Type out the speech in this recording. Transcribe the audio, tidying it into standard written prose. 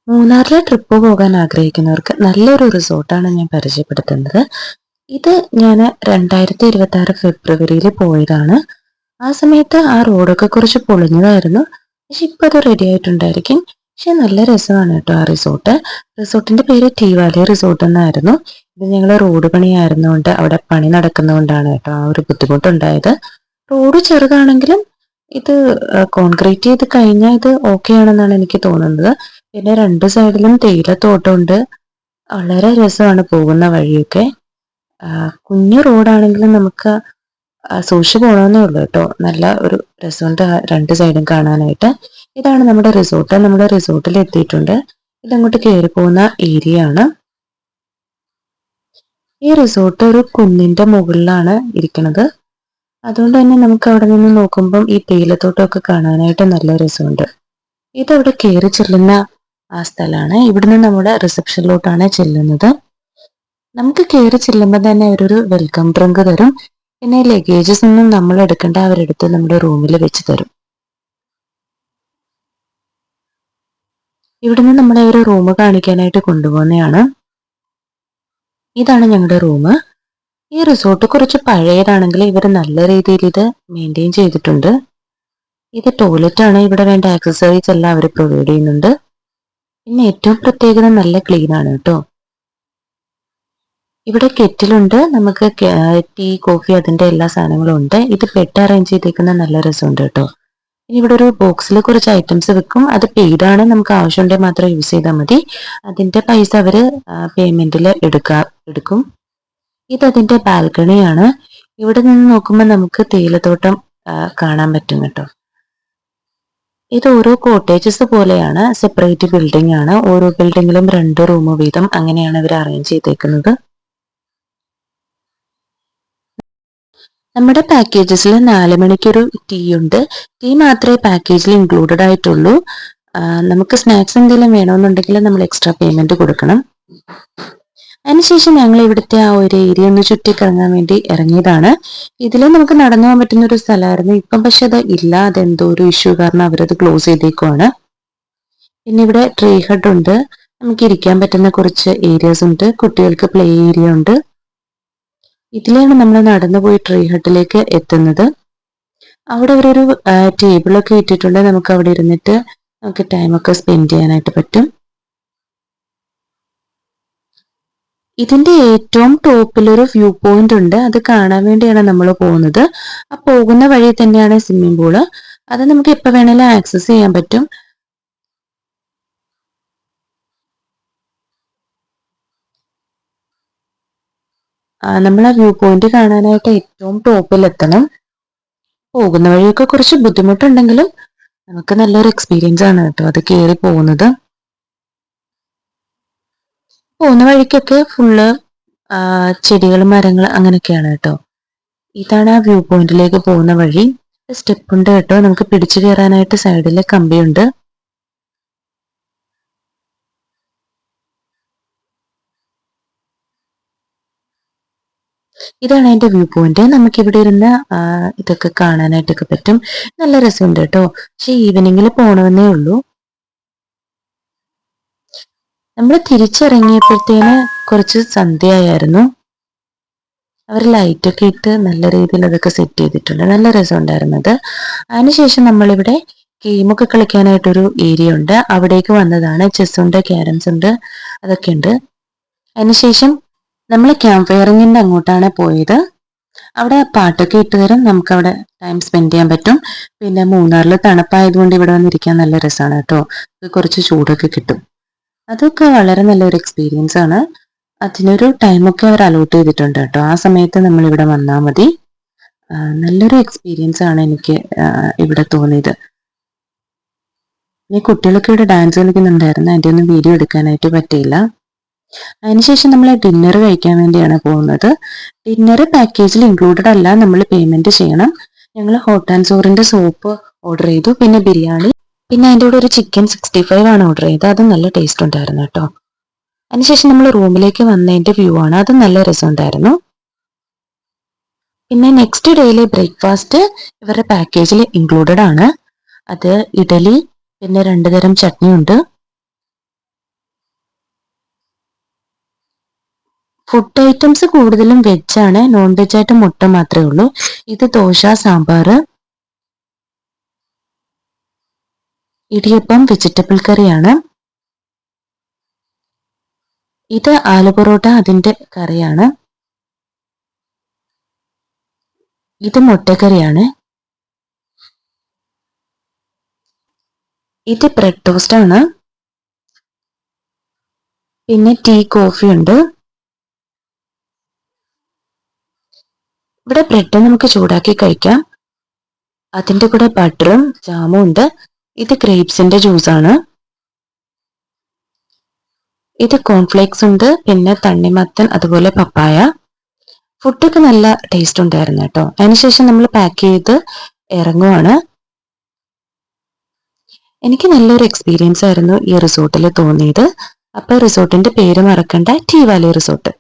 മൂന്നാറിലെ ട്രിപ്പ് പോകാൻ ആഗ്രഹിക്കുന്നവർക്ക് നല്ലൊരു റിസോർട്ടാണ് ഞാൻ പരിചയപ്പെടുത്തുന്നത്. ഇത് ഞാൻ 2026 ഫെബ്രുവരിയിൽ പോയതാണ്. ആ സമയത്ത് ആ റോഡൊക്കെ കുറച്ച് പൊളിഞ്ഞതായിരുന്നു. പക്ഷെ ഇപ്പൊ അത് റെഡി ആയിട്ടുണ്ടായിരിക്കും. പക്ഷെ നല്ല രസമാണ് കേട്ടോ ആ റിസോർട്ട്. റിസോർട്ടിന്റെ പേര് ടീ വാലി റിസോർട്ട് എന്നായിരുന്നു. ഇത് ഞങ്ങൾ റോഡ് പണിയായിരുന്നുകൊണ്ട് അവിടെ പണി നടക്കുന്നതുകൊണ്ടാണ് കേട്ടോ ആ ഒരു ബുദ്ധിമുട്ടുണ്ടായത്. റോഡ് ചെറുതാണെങ്കിലും ഇത് കോൺക്രീറ്റ് ചെയ്ത് കഴിഞ്ഞാൽ ഇത് ഓക്കെ ആണെന്നാണ് എനിക്ക് തോന്നുന്നത്. പിന്നെ രണ്ട് സൈഡിലും തേയിലത്തോട്ടമുണ്ട്. വളരെ രസമാണ് പോകുന്ന വഴിയൊക്കെ. കുഞ്ഞു റോഡാണെങ്കിലും നമുക്ക് സൂക്ഷിച്ചു പോകണമെന്നേ ഉള്ളൂ കേട്ടോ. നല്ല ഒരു രസമുണ്ട് രണ്ട് സൈഡും കാണാനായിട്ട്. ഇതാണ് നമ്മുടെ റിസോർട്ട്. നമ്മുടെ റിസോർട്ടിൽ എത്തിയിട്ടുണ്ട്. ഇതങ്ങോട്ട് കയറി പോകുന്ന ഏരിയ ആണ്. ഈ റിസോർട്ട് ഒരു കുന്നിന്റെ മുകളിലാണ് ഇരിക്കുന്നത്. അതുകൊണ്ട് തന്നെ നമുക്ക് അവിടെ നിന്ന് നോക്കുമ്പം ഈ തേയിലത്തോട്ടമൊക്കെ കാണാനായിട്ട് നല്ല രസമുണ്ട്. ഇതവിടെ കയറി ചെല്ലുന്ന ആ സ്ഥലമാണ്. ഇവിടുന്ന് നമ്മുടെ റിസപ്ഷനിലോട്ടാണ് ചെല്ലുന്നത്. നമുക്ക് കയറി ചെല്ലുമ്പോൾ തന്നെ അവരൊരു വെൽക്കം ഡ്രിങ്ക് തരും. പിന്നെ ലഗേജസ് ഒന്നും നമ്മൾ എടുക്കേണ്ട, അവരെടുത്ത് നമ്മുടെ റൂമിൽ വെച്ച് തരും. ഇവിടുന്ന് നമ്മളെ ഒരു റൂം കാണിക്കാനായിട്ട് കൊണ്ടുപോകുന്നതാണ്. ഇതാണ് ഞങ്ങളുടെ റൂം. ഈ റിസോർട്ട് കുറച്ച് പഴയതാണെങ്കിൽ ഇവർ നല്ല രീതിയിൽ ഇത് മെയിൻറ്റെയിൻ ചെയ്തിട്ടുണ്ട്. ഇത് ടോയ്ലറ്റ് ആണ്. ഇവിടെ വേണ്ട ആക്സസറീസ് എല്ലാം അവർ പ്രൊവൈഡ് ചെയ്യുന്നുണ്ട്. പിന്നെ ഏറ്റവും പ്രത്യേകത നല്ല ക്ലീൻ ആണ് കേട്ടോ. ഇവിടെ കെറ്റിലുണ്ട്. നമുക്ക് ടീ കോഫി അതിന്റെ എല്ലാ സാധനങ്ങളും ഉണ്ട്. ഇത് ബെഡ് അറേഞ്ച് ചെയ്തേക്കുന്ന നല്ല രസമുണ്ട് കേട്ടോ. ഇനി ഇവിടെ ഒരു ബോക്സിൽ കുറച്ച് ഐറ്റംസ് വെക്കും. അത് പെയ്ഡാണ്. നമുക്ക് ആവശ്യമുണ്ടെങ്കിൽ മാത്രം യൂസ് ചെയ്താൽ മതി. അതിന്റെ പൈസ അവര് പേയ്മെന്റിൽ എടുക്കും. ഇത് അതിന്റെ ബാൽക്കണിയാണ്. ഇവിടെ നിന്ന് നോക്കുമ്പോൾ നമുക്ക് തേയിലത്തോട്ടം കാണാൻ പറ്റും കേട്ടോ. ഇത് ഓരോ കോട്ടേജസ് പോലെയാണ്. സെപ്പറേറ്റ് ബിൽഡിംഗ് ആണ്. ഓരോ ബിൽഡിങ്ങിലും 2 റൂം വീതം അങ്ങനെയാണ് ഇവർ അറേഞ്ച് ചെയ്തേക്കുന്നത്. നമ്മുടെ പാക്കേജസിൽ 4 മണിക്കൊരു ടീ ഉണ്ട്. ടീ മാത്രമേ പാക്കേജിൽ ഇൻക്ലൂഡഡ് ആയിട്ടുള്ളൂ. നമുക്ക് സ്നാക്സ് എന്തെങ്കിലും വേണമെന്നുണ്ടെങ്കിൽ നമ്മൾ എക്സ്ട്രാ പേയ്മെന്റ് കൊടുക്കണം. അതിനുശേഷം ഞങ്ങൾ ഇവിടുത്തെ ആ ഒരു ഏരിയ ഒന്ന് ചുറ്റിക്കറങ്ങാൻ വേണ്ടി ഇറങ്ങിയതാണ്. ഇതിൽ നമുക്ക് നടന്നു പോകാൻ പറ്റുന്ന ഒരു സ്ഥലമായിരുന്നു. ഇപ്പം പക്ഷെ അത് ഇല്ല. അതെന്തോ ഒരു ഇഷ്യൂ കാരണം അവരത് ക്ലോസ് ചെയ്തേക്കുവാണ്. പിന്നെ ഇവിടെ ട്രീ ഹഡ് ഉണ്ട്. നമുക്ക് ഇരിക്കാൻ പറ്റുന്ന കുറച്ച് ഏരിയാസ് ഉണ്ട്. കുട്ടികൾക്ക് പ്ലേ ഏരിയ ഉണ്ട്. ഇതിലാണ് നമ്മൾ നടന്നു പോയി ട്രീ ഹട്ടിലേക്ക് എത്തുന്നത്. അവിടെ അവരൊരു ടേബിളൊക്കെ ഇട്ടിട്ടുണ്ട്. നമുക്ക് അവിടെ ഇരുന്നിട്ട് നമുക്ക് ടൈമൊക്കെ സ്പെൻഡ് ചെയ്യാനായിട്ട് പറ്റും. ഇതിന്റെ ഏറ്റവും ടോപ്പിലൊരു വ്യൂ പോയിന്റ് ഉണ്ട്. അത് കാണാൻ വേണ്ടിയാണ് നമ്മൾ പോകുന്നത്. ആ പോകുന്ന വഴി തന്നെയാണ് സ്വിമ്മിംഗ് പൂള്. അത് നമുക്ക് എപ്പോൾ വേണേലും ആക്സസ് ചെയ്യാൻ പറ്റും. നമ്മൾ ആ വ്യൂ പോയിന്റ് കാണാനായിട്ട് ഏറ്റവും ടോപ്പിൽ എത്തണം. പോകുന്ന വഴിയൊക്കെ കുറച്ച് ബുദ്ധിമുട്ടുണ്ടെങ്കിലും നമുക്ക് നല്ലൊരു എക്സ്പീരിയൻസ് ആണ് കേട്ടോ അത് കയറി പോകുന്നത്. പോകുന്ന വഴിക്കൊക്കെ ഫുള്ള് ചെടികൾ, മരങ്ങൾ അങ്ങനെയൊക്കെയാണ് കേട്ടോ. ഇതാണ് ആ വ്യൂ പോയിന്റിലേക്ക് പോകുന്ന വഴി. സ്റ്റെപ്പ് ഉണ്ട് കേട്ടോ. നമുക്ക് പിടിച്ചു കയറാനായിട്ട് സൈഡിൽ കമ്പിയുണ്ട്. ഇതാണ് അതിന്റെ വ്യൂ പോയിന്റ്. നമുക്ക് ഇവിടെ ഇരുന്ന് ഇതൊക്കെ കാണാനായിട്ടൊക്കെ പറ്റും. നല്ല രസമുണ്ട് കേട്ടോ. പക്ഷെ ഈവനിങ്ങിൽ പോണമെന്നേ ഉള്ളൂ. നമ്മൾ തിരിച്ചിറങ്ങിയപ്പോഴത്തേന് കുറച്ച് സന്ധ്യയായിരുന്നു. അവർ ലൈറ്റൊക്കെ ഇട്ട് നല്ല രീതിയിൽ അതൊക്കെ സെറ്റ് ചെയ്തിട്ടുണ്ട്. നല്ല രസമുണ്ടായിരുന്നത്. അതിനുശേഷം നമ്മളിവിടെ ഗെയിമൊക്കെ കളിക്കാനായിട്ടൊരു ഏരിയ ഉണ്ട്. അവിടേക്ക് വന്നതാണ്. ചെസ് ഉണ്ട്, ക്യാരംസ് ഉണ്ട്, അതൊക്കെ ഉണ്ട്. അതിനുശേഷം നമ്മൾ ക്യാമ്പ് ഫയറിങ്ങിന്റെ അങ്ങോട്ടാണ് പോയത്. അവിടെ പാട്ടൊക്കെ ഇട്ട് തരും. നമുക്ക് അവിടെ ടൈം സ്പെൻഡ് ചെയ്യാൻ പറ്റും. പിന്നെ മൂന്നാറിൽ തണുപ്പായതുകൊണ്ട് ഇവിടെ വന്നിരിക്കാൻ നല്ല രസമാണ് കേട്ടോ. കുറച്ച് ചൂടൊക്കെ കിട്ടും. അതൊക്കെ വളരെ നല്ലൊരു എക്സ്പീരിയൻസ് ആണ്. അതിനൊരു ടൈമൊക്കെ അവർ അലോട്ട് ചെയ്തിട്ടുണ്ട് കേട്ടോ. ആ സമയത്ത് നമ്മൾ ഇവിടെ വന്നാൽ മതി. നല്ലൊരു എക്സ്പീരിയൻസ് ആണ് എനിക്ക് ഇവിടെ തോന്നിയത്. ഈ കുട്ടികളൊക്കെ ഇവിടെ ഡാൻസ് കളിക്കുന്നുണ്ടായിരുന്നു. അതിൻ്റെ ഒന്നും വീഡിയോ എടുക്കാനായിട്ട് പറ്റിയില്ല. അതിനുശേഷം നമ്മൾ ഡിന്നർ കഴിക്കാൻ വേണ്ടിയാണ് പോകുന്നത്. ഡിന്നർ പാക്കേജിൽ ഇൻക്ലൂഡഡ് അല്ല. നമ്മൾ പേയ്മെന്റ് ചെയ്യണം. ഞങ്ങൾ ഹോട്ട് ആൻഡ് സോറിന്റെ സോപ്പ് ഓർഡർ ചെയ്തു. പിന്നെ ബിരിയാണി, പിന്നെ അതിൻ്റെ കൂടെ ഒരു ചിക്കൻ 65 ആണ് ഓർഡർ ചെയ്തത്. അത് നല്ല ടേസ്റ്റ് ഉണ്ടായിരുന്നു കേട്ടോ. അതിനുശേഷം നമ്മൾ റൂമിലേക്ക് വന്നതിന്റെ വ്യൂ ആണ്. അത് നല്ല രസമുണ്ടായിരുന്നു. പിന്നെ നെക്സ്റ്റ് ഡേയിലെ ബ്രേക്ക്ഫാസ്റ്റ് ഇവരുടെ പാക്കേജിൽ ഇൻക്ലൂഡഡ് ആണ്. അത് ഇഡലി, പിന്നെ 2 തരം ചട്നി ഉണ്ട്. ഫുഡ് ഐറ്റംസ് കൂടുതലും വെജ് ആണ്, നോൺ വെജ് ആയിട്ട് മുട്ട മാത്രമേ ഉള്ളൂ. ഇത് ദോശ, സാമ്പാർ, ഇടിയപ്പം, വെജിറ്റബിൾ കറിയാണ്. ഇത് ആലു പൊറോട്ട, അതിന്റെ കറിയാണ്. ഇത് മുട്ടക്കറിയാണ്. ഇത് ബ്രെഡ് ടോസ്റ്റ് ആണ്. പിന്നെ ടീ, കോഫി ഉണ്ട്. ഇവിടെ ബ്രെഡ് നമുക്ക് ചൂടാക്കി കഴിക്കാം. അതിന്റെ കൂടെ ബട്ടറും ജാമും ഉണ്ട്. ഇത് ഗ്രേപ്സിന്റെ ജ്യൂസാണ്. ഇത് കോൺഫ്ലേക്സ് ഉണ്ട്, പിന്നെ തണ്ണിമത്തൻ, അതുപോലെ പപ്പായ. ഫുഡൊക്കെ നല്ല ടേസ്റ്റ് ഉണ്ടായിരുന്നു കേട്ടോ. അതിനുശേഷം നമ്മൾ പാക്ക് ചെയ്ത് ഇറങ്ങുവാണ്. എനിക്ക് നല്ലൊരു എക്സ്പീരിയൻസ് ആയിരുന്നു ഈ റിസോർട്ടിൽ തോന്നിയത്. അപ്പൊ റിസോർട്ടിന്റെ പേര് മറക്കണ്ട, ടീ വാലി റിസോർട്ട്.